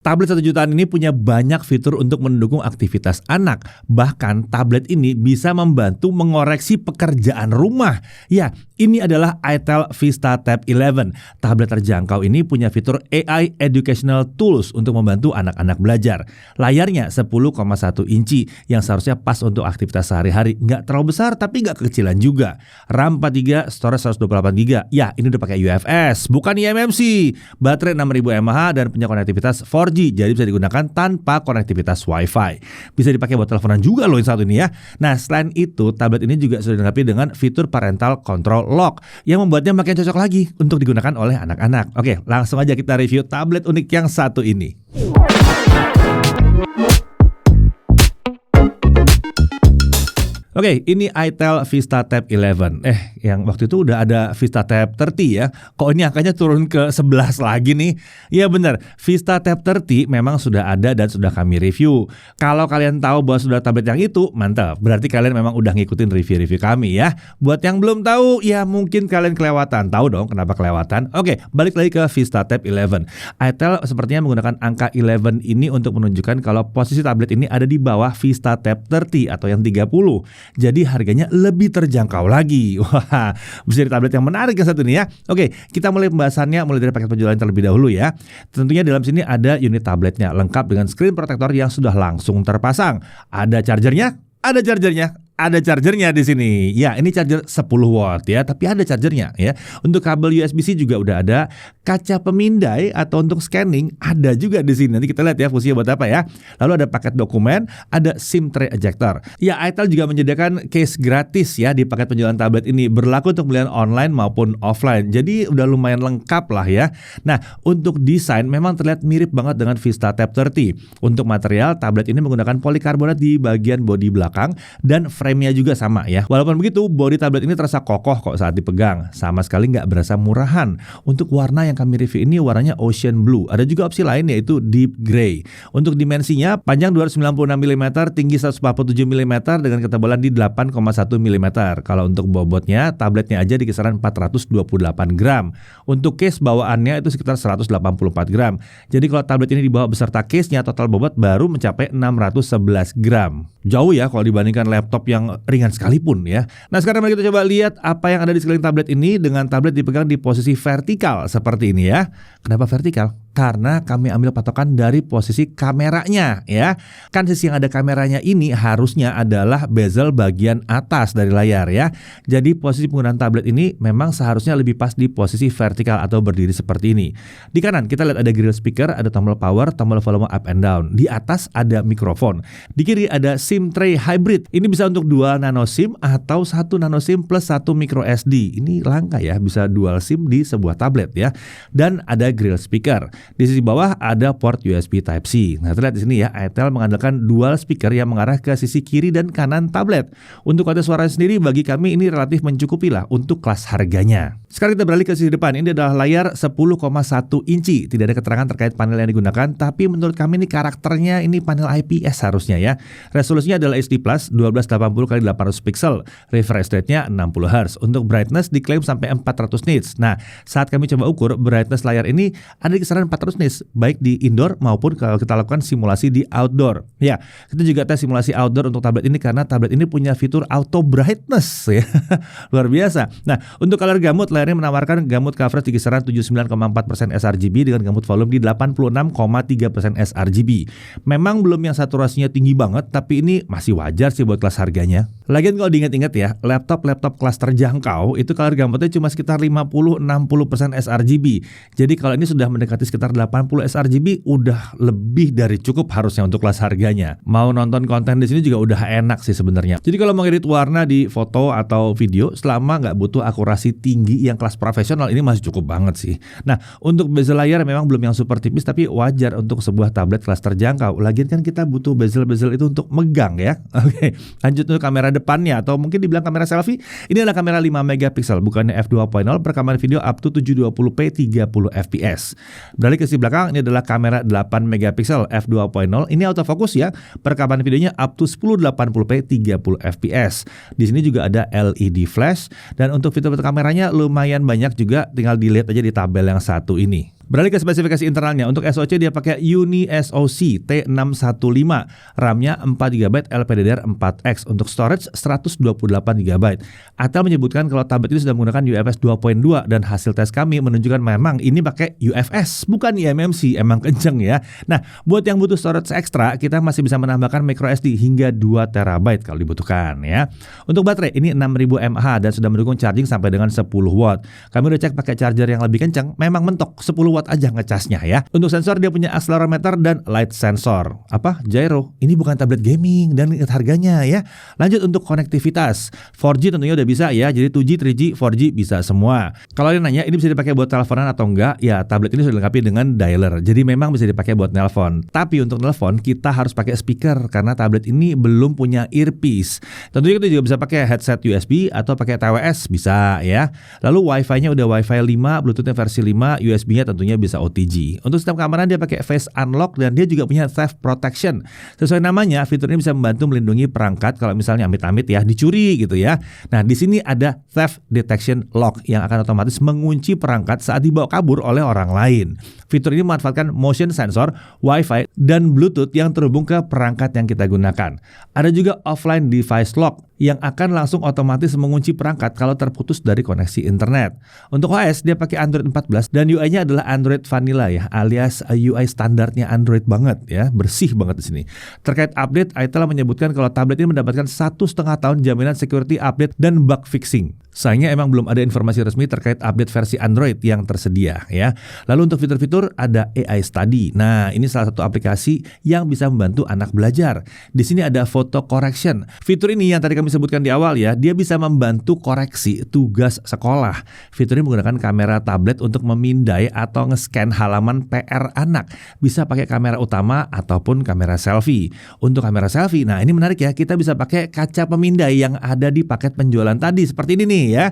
Tablet 1 jutaan ini punya banyak fitur untuk mendukung aktivitas anak. Bahkan tablet ini bisa membantu mengoreksi pekerjaan rumah. Ya, ini adalah itel Vista Tab 11. Tablet terjangkau ini punya fitur AI Educational Tools untuk membantu anak-anak belajar. Layarnya 10,1 inci yang seharusnya pas untuk aktivitas sehari-hari. Nggak terlalu besar tapi nggak kekecilan juga. RAM 4GB, storage 128GB. Ya, ini udah pakai UFS, bukan eMMC. Baterai 6000 mAh dan punya konektivitas 4G, jadi bisa digunakan tanpa konektivitas Wi-Fi. Bisa dipakai buat teleponan juga loh yang satu ini ya. Nah, selain itu, tablet ini juga sudah dilengkapi dengan fitur Parental Control Lock yang membuatnya makin cocok lagi untuk digunakan oleh anak-anak. Oke, langsung aja kita review tablet unik yang satu ini. Oke, ini itel Vista Tab 11. Yang waktu itu udah ada Vista Tab 30 ya. Kok ini angkanya turun ke 11 lagi nih? Iya benar, Vista Tab 30 memang sudah ada dan sudah kami review. Kalau kalian tahu bahwa sudah tablet yang itu, mantap. Berarti kalian memang udah ngikutin review-review kami ya. Buat yang belum tahu, ya mungkin kalian kelewatan. Tahu dong kenapa kelewatan? Oke, balik lagi ke Vista Tab 11. itel sepertinya menggunakan angka 11 ini untuk menunjukkan kalau posisi tablet ini ada di bawah Vista Tab 30 atau yang 30. Jadi harganya lebih terjangkau lagi. Wah, bisa jadi tablet yang menarik yang satu ini ya. Oke, kita mulai pembahasannya mulai dari paket penjualan terlebih dahulu ya. Tentunya dalam sini ada unit tabletnya lengkap dengan screen protector yang sudah langsung terpasang. Ada chargernya, ada chargernya di sini. Ya, ini charger 10 watt ya, tapi ada chargernya ya. Untuk kabel USB-C juga udah ada. Kaca pemindai atau untuk scanning ada juga di sini. Nanti kita lihat ya fungsinya buat apa ya. Lalu ada paket dokumen, ada SIM tray ejector. Ya, itel juga menyediakan case gratis ya di paket penjualan tablet ini, berlaku untuk pembelian online maupun offline. Jadi udah lumayan lengkap lah ya. Nah, untuk desain memang terlihat mirip banget dengan Vista Tab 30. Untuk material, tablet ini menggunakan polikarbonat di bagian bodi belakang dan frame-nya juga sama ya. Walaupun begitu, bodi tablet ini terasa kokoh kok saat dipegang. Sama sekali nggak berasa murahan. Untuk warna yang kami review ini warnanya ocean blue. Ada juga opsi lain yaitu deep gray. Untuk dimensinya, panjang 296 mm, tinggi 147 mm dengan ketebalan di 8,1 mm. Kalau untuk bobotnya, tabletnya aja di kisaran 428 gram. Untuk case bawaannya itu sekitar 184 gram. Jadi kalau tablet ini dibawa beserta case-nya, total bobot baru mencapai 611 gram. Jauh ya kalau dibandingkan laptop yang ringan sekalipun ya. Nah, sekarang mari kita coba lihat apa yang ada di sekeliling tablet ini dengan tablet dipegang di posisi vertikal seperti ini ya. Kenapa vertikal? Karena kami ambil patokan dari posisi kameranya ya. Kan sisi yang ada kameranya ini harusnya adalah bezel bagian atas dari layar ya. Jadi posisi penggunaan tablet ini memang seharusnya lebih pas di posisi vertikal atau berdiri seperti ini. Di kanan kita lihat ada grill speaker, ada tombol power, tombol volume up and down. Di atas ada mikrofon. Di kiri ada SIM tray hybrid. Ini bisa untuk 2 nano SIM atau 1 nano SIM plus 1 micro SD. Ini langka ya, bisa dual SIM di sebuah tablet ya. Dan ada grill speaker. Di sisi bawah ada port USB Type-C. Nah, terlihat di sini ya, itel mengandalkan dual speaker yang mengarah ke sisi kiri dan kanan tablet. Untuk kualitas suara sendiri bagi kami ini relatif mencukupi lah untuk kelas harganya. Sekarang kita beralih ke sisi depan. Ini adalah layar 10,1 inci. Tidak ada keterangan terkait panel yang digunakan, tapi menurut kami ini karakternya ini panel IPS harusnya ya. Resolusinya adalah HD+, 1280x800 pixel. Refresh rate-nya 60 Hz. Untuk brightness diklaim sampai 400 nits. Nah, saat kami coba ukur brightness layar ini ada di kisaran 400 nits, baik di indoor maupun kalau kita lakukan simulasi di outdoor. Ya, kita juga tes simulasi outdoor untuk tablet ini karena tablet ini punya fitur auto brightness ya. Luar biasa. Nah, untuk color gamut layarnya menawarkan gamut coverage di kisaran 79,4% sRGB dengan gamut volume di 86,3% sRGB. Memang belum yang saturasinya tinggi banget, tapi ini masih wajar sih buat kelas harganya. Lagian kalau diingat-ingat ya, laptop kelas terjangkau itu color gamutnya cuma sekitar 50-60% sRGB. Jadi kalau ini sudah mendekati sekitar 80 sRGB, udah lebih dari cukup harusnya untuk kelas harganya. Mau nonton konten di sini juga udah enak sih sebenarnya. Jadi kalau mau edit warna di foto atau video, selama nggak butuh akurasi tinggi yang kelas profesional, ini masih cukup banget sih. Nah, untuk bezel layar memang belum yang super tipis, tapi wajar untuk sebuah tablet kelas terjangkau. Lagian kan kita butuh bezel-bezel itu untuk megang ya. Oke, lanjut untuk kamera depannya atau mungkin dibilang kamera selfie. Ini adalah kamera 5 megapiksel, bukannya f2.0, perekaman video up to 720p 30 fps. Beralih ke sisi belakang, ini adalah kamera 8 megapiksel f2.0. Ini autofocus ya. Perekaman videonya up to 1080p 30 fps. Di sini juga ada LED flash dan untuk fitur kameranya lumayan banyak juga, tinggal dilihat aja di tabel yang satu ini. Beralih ke spesifikasi internalnya, untuk SoC dia pakai Uni SoC T615, RAM-nya 4GB LPDDR4X, untuk storage 128GB. Atel menyebutkan kalau tablet ini sudah menggunakan UFS 2.2 dan hasil tes kami menunjukkan memang ini pakai UFS, bukan eMMC, emang kenceng ya. Nah, buat yang butuh storage ekstra, kita masih bisa menambahkan microSD hingga 2TB kalau dibutuhkan ya. Untuk baterai ini 6000 mAh dan sudah mendukung charging sampai dengan 10 watt. Kami udah cek pakai charger yang lebih kencang, memang mentok 10 watt aja ngecasnya ya. Untuk sensor dia punya accelerometer dan light sensor. Apa? Gyro. Ini bukan tablet gaming dan ingat harganya ya. Lanjut untuk konektivitas. 4G tentunya udah bisa ya. Jadi 2G, 3G, 4G bisa semua. Kalau kalian nanya ini bisa dipakai buat teleponan atau enggak? Ya, tablet ini sudah dilengkapi dengan dialer. Jadi memang bisa dipakai buat nelpon. Tapi untuk nelpon kita harus pakai speaker karena tablet ini belum punya earpiece. Tentunya kita juga bisa pakai headset USB atau pakai TWS bisa ya. Lalu Wi-Fi-nya udah Wi-Fi 5, Bluetooth-nya versi 5, USB-nya tentunya bisa OTG. Untuk sistem keamanan dia pakai face unlock dan dia juga punya theft protection. Sesuai namanya, fitur ini bisa membantu melindungi perangkat kalau misalnya amit-amit ya dicuri gitu ya. Nah, di sini ada theft detection lock yang akan otomatis mengunci perangkat saat dibawa kabur oleh orang lain. Fitur ini memanfaatkan motion sensor, Wi-Fi, dan Bluetooth yang terhubung ke perangkat yang kita gunakan. Ada juga offline device lock yang akan langsung otomatis mengunci perangkat kalau terputus dari koneksi internet. Untuk OS dia pakai Android 14 dan UI-nya adalah Android Vanilla ya, alias UI standarnya Android banget ya, bersih banget di sini. Terkait update, Itel menyebutkan kalau tablet ini mendapatkan 1,5 tahun jaminan security update dan bug fixing. Sayangnya emang belum ada informasi resmi terkait update versi Android yang tersedia ya. Lalu untuk fitur-fitur ada AI Study. Nah, ini salah satu aplikasi yang bisa membantu anak belajar. Di sini ada photo correction. Fitur ini yang tadi kami sebutkan di awal ya, dia bisa membantu koreksi tugas sekolah. Fitur ini menggunakan kamera tablet untuk memindai atau nge-scan halaman PR anak. Bisa pakai kamera utama ataupun kamera selfie. Untuk kamera selfie, nah ini menarik ya, kita bisa pakai kaca pemindai yang ada di paket penjualan tadi seperti ini nih ya.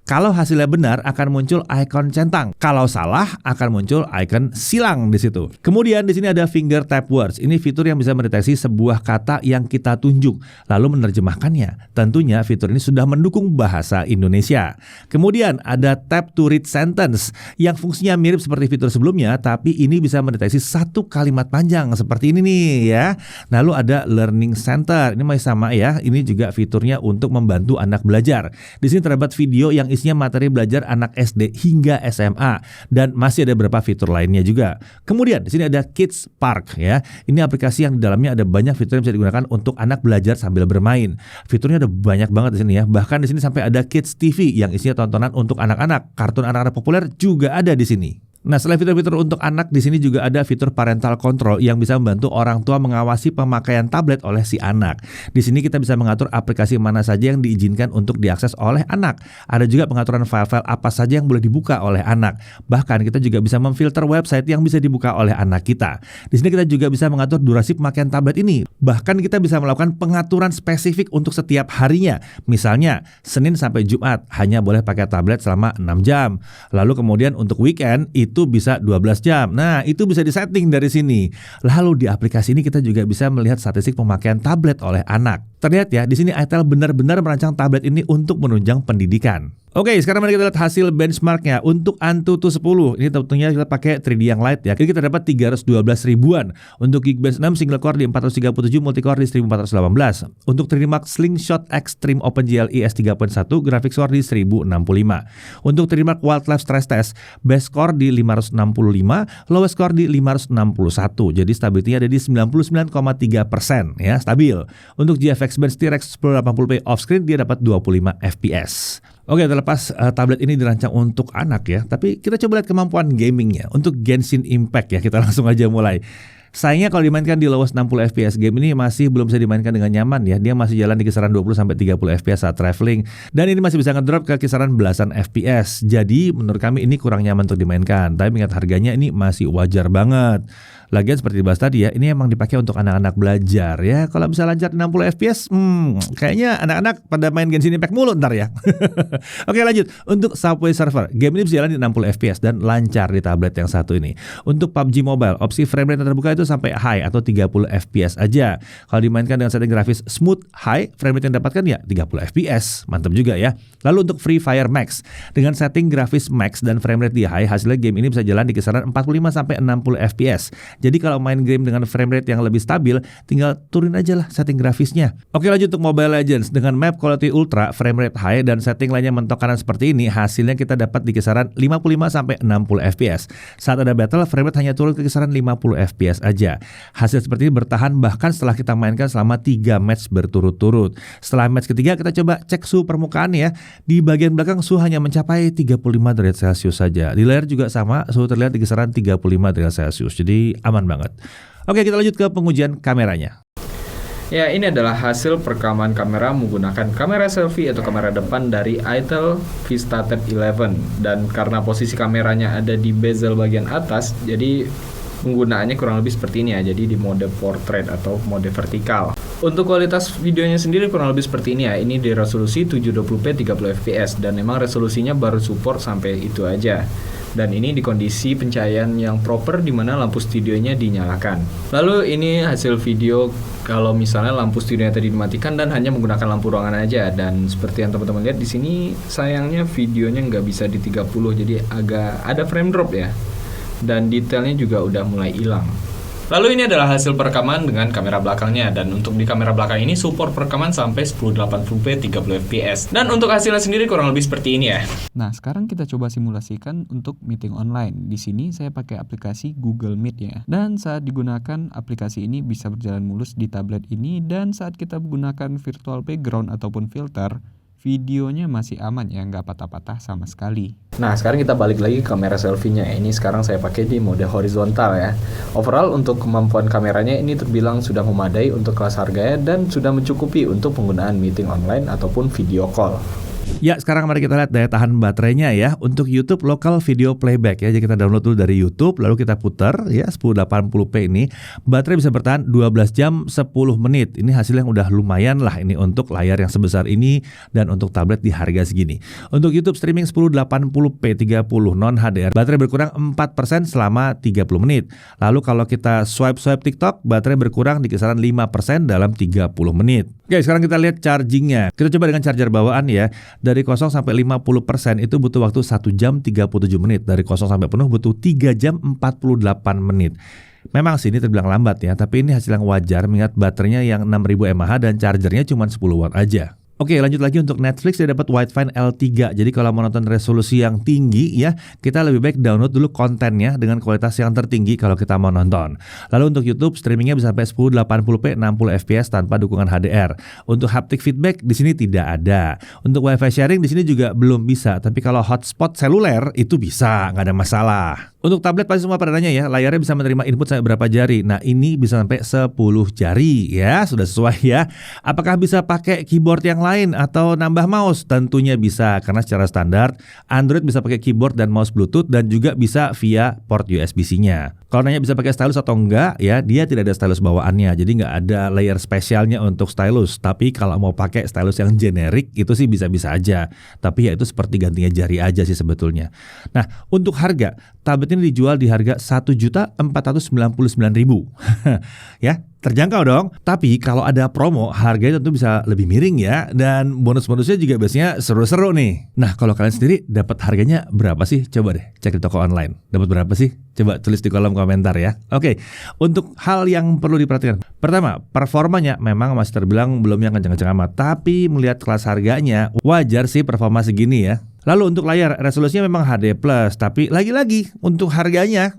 Kalau hasilnya benar akan muncul ikon centang. Kalau salah akan muncul ikon silang di situ. Kemudian di sini ada finger tap words. Ini fitur yang bisa mendeteksi sebuah kata yang kita tunjuk lalu menerjemahkannya. Tentunya fitur ini sudah mendukung bahasa Indonesia. Kemudian ada tap to read sentence yang fungsinya mirip seperti fitur sebelumnya, tapi ini bisa mendeteksi satu kalimat panjang seperti ini nih ya. Lalu ada learning center. Ini masih sama ya. Ini juga fiturnya untuk membantu anak belajar. Di sini terdapat video yang isinya materi belajar anak SD hingga SMA dan masih ada beberapa fitur lainnya juga. Kemudian di sini ada Kids Park ya. Ini aplikasi yang di dalamnya ada banyak fitur yang bisa digunakan untuk anak belajar sambil bermain. Fiturnya ada banyak banget di sini ya. Bahkan di sini sampai ada Kids TV yang isinya tontonan untuk anak-anak. Kartun anak-anak populer juga ada di sini. Nah, selain fitur-fitur untuk anak, di sini juga ada fitur parental control yang bisa membantu orang tua mengawasi pemakaian tablet oleh si anak. Di sini kita bisa mengatur aplikasi mana saja yang diizinkan untuk diakses oleh anak. Ada juga pengaturan file-file apa saja yang boleh dibuka oleh anak. Bahkan kita juga bisa memfilter website yang bisa dibuka oleh anak kita. Di sini kita juga bisa mengatur durasi pemakaian tablet ini. Bahkan kita bisa melakukan pengaturan spesifik untuk setiap harinya. Misalnya, Senin sampai Jumat hanya boleh pakai tablet selama 6 jam. Lalu kemudian untuk weekend itu bisa 12 jam. Nah, itu bisa disetting dari sini. Lalu di aplikasi ini kita juga bisa melihat statistik pemakaian tablet oleh anak. Terlihat ya, di sini Itel benar-benar merancang tablet ini untuk menunjang pendidikan. Oke, sekarang mari kita lihat hasil benchmarknya. Untuk Antutu 10, ini tentunya kita pakai 3D yang light ya. Jadi kita dapat 312 ribuan. Untuk Geekbench 6 single core di 437, multicore di 1418. Untuk 3D Mark Slingshot Extreme OpenGL S3.1, graphics core di 1065. Untuk 3D Mark Wildlife Stress Test, base core di 565, lowest core di 561. Jadi stability ada di 99,3% ya, stabil. Untuk GFX Bench T-Rex 1080p off-screen dia dapat 25 fps. Oke, terlepas tablet ini dirancang untuk anak ya, tapi kita coba lihat kemampuan gamingnya. Untuk Genshin Impact ya, kita langsung aja mulai. Sayangnya kalau dimainkan di lowest 60 fps, game ini masih belum bisa dimainkan dengan nyaman ya. Dia masih jalan di kisaran 20-30 fps saat traveling. Dan ini masih bisa ngedrop ke kisaran belasan fps. Jadi menurut kami ini kurang nyaman untuk dimainkan. Tapi ingat harganya ini masih wajar banget. Lagian seperti dibahas tadi ya, ini emang dipakai untuk anak-anak belajar ya. Kalau bisa lancar 60 fps, kayaknya anak-anak pada main Genshin Impact mulu ntar ya. Oke, lanjut. Untuk Subway Surfer, game ini bisa jalan di 60 fps dan lancar di tablet yang satu ini. Untuk PUBG Mobile, opsi frame rate yang terbuka itu sampai high atau 30 fps aja. Kalau dimainkan dengan setting grafis smooth high, frame rate yang dapatkan ya 30 fps. Mantap juga ya. Lalu untuk Free Fire Max, dengan setting grafis max dan frame rate di high, hasilnya game ini bisa jalan di kisaran 45 sampai 60 fps. Jadi kalau main game dengan frame rate yang lebih stabil, tinggal turunin aja lah setting grafisnya. Oke, lanjut untuk Mobile Legends dengan map quality ultra, frame rate high dan setting lainnya mentok kanan seperti ini, hasilnya kita dapat di kisaran 55 sampai 60 fps. Saat ada battle, frame rate hanya turun ke kisaran 50 fps aja. Hasil seperti ini bertahan bahkan setelah kita mainkan selama 3 match berturut-turut. Setelah match ketiga kita coba cek suhu permukaan ya. Di bagian belakang suhu hanya mencapai 35 derajat Celcius saja. Di layar juga sama, suhu terlihat di kisaran 35 derajat Celcius. Jadi aman banget. Oke, kita lanjut ke pengujian kameranya. Ya, ini adalah hasil perekaman kamera menggunakan kamera selfie atau kamera depan dari ITEL VistaTab 11. Dan karena posisi kameranya ada di bezel bagian atas, jadi penggunaannya kurang lebih seperti ini ya. Jadi di mode portrait atau mode vertikal. Untuk kualitas videonya sendiri kurang lebih seperti ini ya. Ini di resolusi 720p 30 fps dan memang resolusinya baru support sampai itu aja. Dan ini di kondisi pencahayaan yang proper di mana lampu studionya dinyalakan. Lalu ini hasil video kalau misalnya lampu studionya tadi dimatikan dan hanya menggunakan lampu ruangan aja. Dan seperti yang teman-teman lihat di sini, sayangnya videonya nggak bisa di 30, jadi agak ada frame drop ya. Dan detailnya juga udah mulai hilang. Lalu ini adalah hasil perekaman dengan kamera belakangnya. Dan untuk di kamera belakang ini support perekaman sampai 1080p 30 fps. Dan untuk hasilnya sendiri kurang lebih seperti ini ya. Nah, sekarang kita coba simulasikan untuk meeting online. Di sini saya pakai aplikasi Google Meet ya. Dan saat digunakan aplikasi ini bisa berjalan mulus di tablet ini. Dan saat kita menggunakan virtual background ataupun filter, videonya masih aman ya, nggak patah-patah sama sekali. Nah, sekarang kita balik lagi ke kamera selfie-nya. Ini sekarang saya pakai di mode horizontal ya. Overall untuk kemampuan kameranya ini terbilang sudah memadai untuk kelas harganya dan sudah mencukupi untuk penggunaan meeting online ataupun video call. Ya, sekarang mari kita lihat daya tahan baterainya ya. Untuk YouTube local video playback ya. Jadi kita download dulu dari YouTube, lalu kita putar ya 1080p ini. Baterai bisa bertahan 12 jam 10 menit. Ini hasil yang udah lumayan lah ini untuk layar yang sebesar ini dan untuk tablet di harga segini. Untuk YouTube streaming 1080p 30 non HDR, baterai berkurang 4% selama 30 menit. Lalu kalau kita swipe TikTok, baterai berkurang di kisaran 5% dalam 30 menit. Oke, sekarang kita lihat chargingnya. Kita coba dengan charger bawaan ya. Dari 0 sampai 50% itu butuh waktu 1 jam 37 menit. Dari 0 sampai penuh butuh 3 jam 48 menit. Memang sih ini terbilang lambat ya, tapi ini hasil yang wajar mengingat baterainya yang 6000 mAh dan chargernya cuma 10 watt aja. Oke, lanjut lagi untuk Netflix, dia dapat Widevine L3. Jadi kalau mau nonton resolusi yang tinggi ya, kita lebih baik download dulu kontennya dengan kualitas yang tertinggi kalau kita mau nonton. Lalu untuk YouTube streamingnya bisa sampai 1080p 60 fps tanpa dukungan HDR. Untuk haptic feedback di sini tidak ada. Untuk WiFi sharing di sini juga belum bisa, tapi kalau hotspot seluler itu bisa, nggak ada masalah. Untuk tablet pasti semua pada nanya ya, layarnya bisa menerima input sampai berapa jari. Nah, ini bisa sampai 10 jari ya, sudah sesuai ya. Apakah bisa pakai keyboard yang lain atau nambah mouse? Tentunya bisa, karena secara standar Android bisa pakai keyboard dan mouse Bluetooth dan juga bisa via port USB-C-nya. Kalau nanya bisa pakai stylus atau enggak ya, dia tidak ada stylus bawaannya, jadi nggak ada layer spesialnya untuk stylus. Tapi kalau mau pakai stylus yang generik itu sih bisa-bisa aja. Tapi ya itu seperti gantinya jari aja sih sebetulnya. Nah, untuk harga, tablet ini dijual di harga 1.499.000 ya. Terjangkau dong, tapi kalau ada promo harganya tentu bisa lebih miring ya, dan bonus-bonusnya juga biasanya seru-seru nih. Nah, kalau kalian sendiri dapat harganya berapa sih? Coba deh cek di toko online. Dapat berapa sih? Coba tulis di kolom komentar ya. Oke, untuk hal yang perlu diperhatikan. Pertama, performanya memang masih terbilang belum yang kencang-kencang amat, tapi melihat kelas harganya wajar sih performa segini ya. Lalu untuk layar, resolusinya memang HD+, tapi lagi-lagi untuk harganya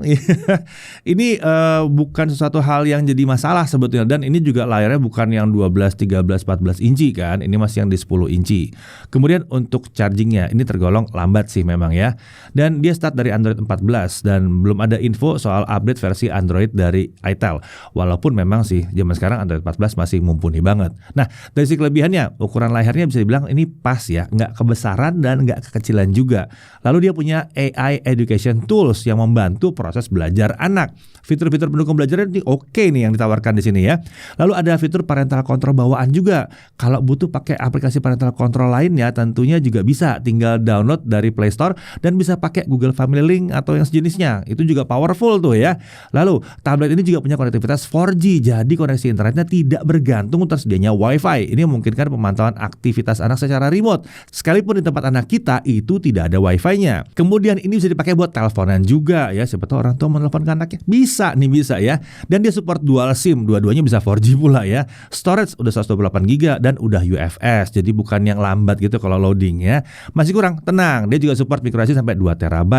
ini bukan sesuatu hal yang jadi masalah sebetulnya. Dan ini juga layarnya bukan yang 12, 13, 14 inci kan, ini masih yang di 10 inci. Kemudian untuk chargingnya, ini tergolong lambat sih memang ya. Dan dia start dari Android 14 dan belum ada info soal update versi Android dari iTel. Walaupun memang sih zaman sekarang Android 14 masih mumpuni banget. Nah, dari sisi kelebihannya, ukuran layarnya bisa dibilang ini pas ya, nggak kebesaran dan nggak kecilan juga. Lalu dia punya AI Education Tools yang membantu proses belajar anak. Fitur-fitur pendukung belajar ini oke nih yang ditawarkan di sini ya. Lalu ada fitur parental control bawaan juga. Kalau butuh pakai aplikasi parental control lainnya tentunya juga bisa, tinggal download dari Play Store dan bisa pakai Google Family Link atau yang sejenisnya. Itu juga powerful tuh ya. Lalu tablet ini juga punya konektivitas 4G, jadi koneksi internetnya tidak bergantung tersedianya Wi-Fi. Ini memungkinkan pemantauan aktivitas anak secara remote. Sekalipun di tempat anak kita itu tidak ada Wi-Fi-nya. Kemudian ini bisa dipakai buat teleponan juga ya. Siapa tahu orang tua menelpon ke anaknya. Bisa ya. Dan dia support dual SIM, dua-duanya bisa 4G pula ya. Storage udah 128 GB dan udah UFS. Jadi bukan yang lambat gitu kalau loading ya. Masih kurang, tenang. Dia juga support microSD sampai 2 TB.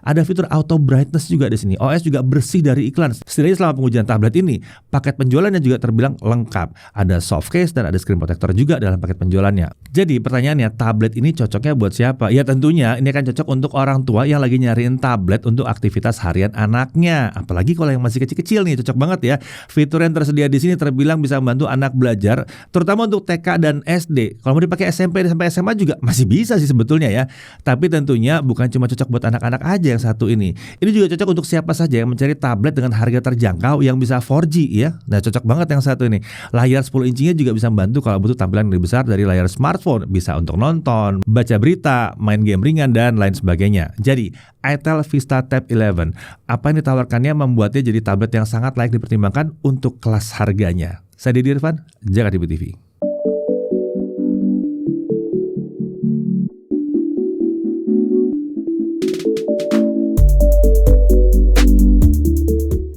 Ada fitur auto brightness juga di sini. OS juga bersih dari iklan. Setidaknya selama pengujian tablet ini, paket penjualannya juga terbilang lengkap. Ada soft case dan ada screen protector juga dalam paket penjualannya. Jadi pertanyaannya, tablet ini cocoknya buat siapa? Ya tentunya ini akan cocok untuk orang tua yang lagi nyariin tablet untuk aktivitas harian anaknya. Apalagi kalau yang masih kecil-kecil nih, cocok banget ya. Fitur yang tersedia di sini terbilang bisa membantu anak belajar, terutama untuk TK dan SD. Kalau mau dipakai SMP sampai SMA juga masih bisa sih sebetulnya ya. Tapi tentunya bukan cuma cocok buat anak-anak aja yang satu ini. Ini juga cocok untuk siapa saja yang mencari tablet dengan harga terjangkau yang bisa 4G ya. Nah, cocok banget yang satu ini. Layar 10 inchinya juga bisa membantu kalau butuh tampilan lebih besar dari layar smartphone. Bisa untuk nonton, baca berita, main game ringan dan lain sebagainya. Jadi, Itel Vista Tab 11. Apa yang ditawarkannya membuatnya jadi tablet yang sangat layak dipertimbangkan untuk kelas harganya. Saya Didi Irfan, Jakarta TV.